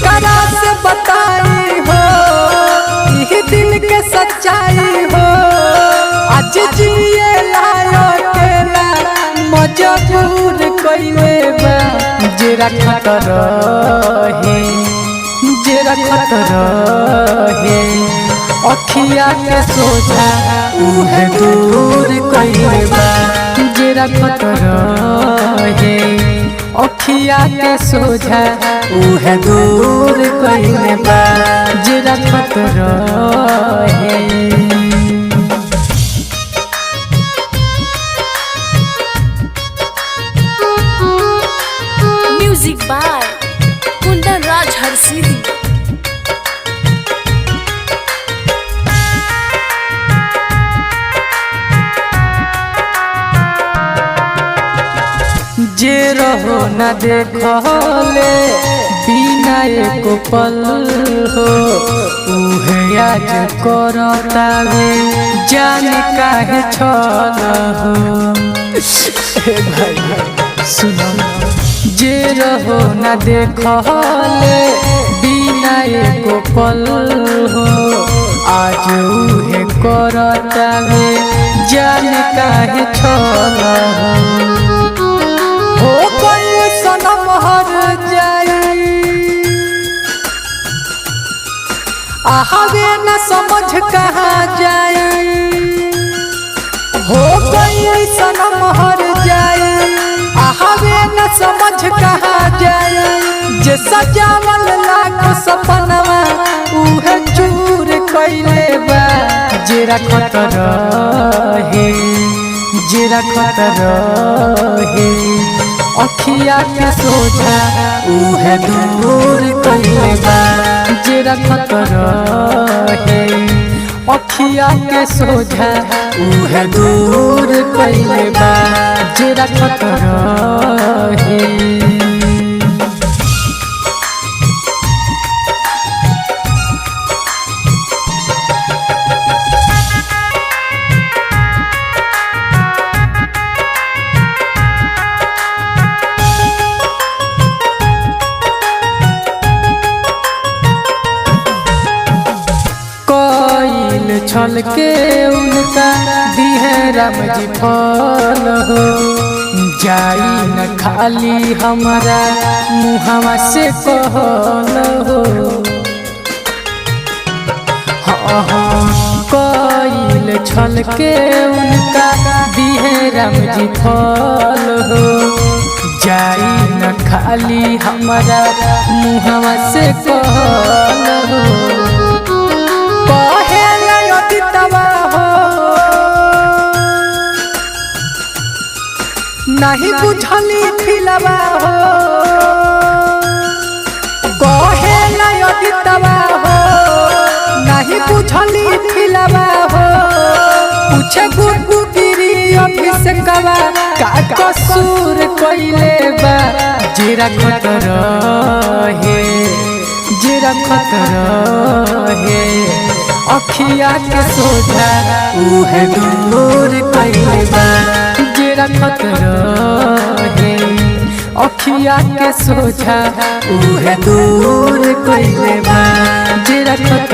केकरा से बताई हो यही दिल के सच्चाई हो। आज जिए लायो केला मजबूर कइले बा। जे रखत रहे अखिया के सोझा उहे दूर कइले बा। जे रखत रहे अखिया के सोझा उहे दूर कइले बा। जे रखत रहे म्यूजिक बाय कुंदन राज हरसिद्धि। जे रहो न देखले बिना एको पल हो उहे आज करतावे जाने काहे छल हो। भाई सुनो जे रहो न देखले बिना एको पल हो आज उहे करतावे जाने काहे छल हो। कोई सनम हर जाई आहावे न समझ कहाँ जाई। हो कोई सनम हर जाई आहावे न समझ कहाँ जाई। जे सजावल लाखों सपनवा उहे चूर कइले बा। जे रखत रहे अखिया के सोझा उहे दूर कइले बा। जे रखत रहे अखिया के सोझा उहे दूर कइले बा। जे रखत रहे छल के उनका दिहे राम जी फल हो। जाई न खाली हमारा मुहवा से कहल हो। कइल छल के उनका दिहे राम जी फल हो। जाई न खाली हमारा मुहवा से कहल हो। नहीं बुझली फिलवा हो कहे नयदितवा हो। नहीं बुझली फिलवा हो पूछे गुड्डू गिरी अभिषेकवा का कसूर कइले बा। जे रखत रहे अखिया के सोझा उहे दूर कइले बा। जे रखत रहे अखिया के सोझा उहे दूर कइले बा। जे रखत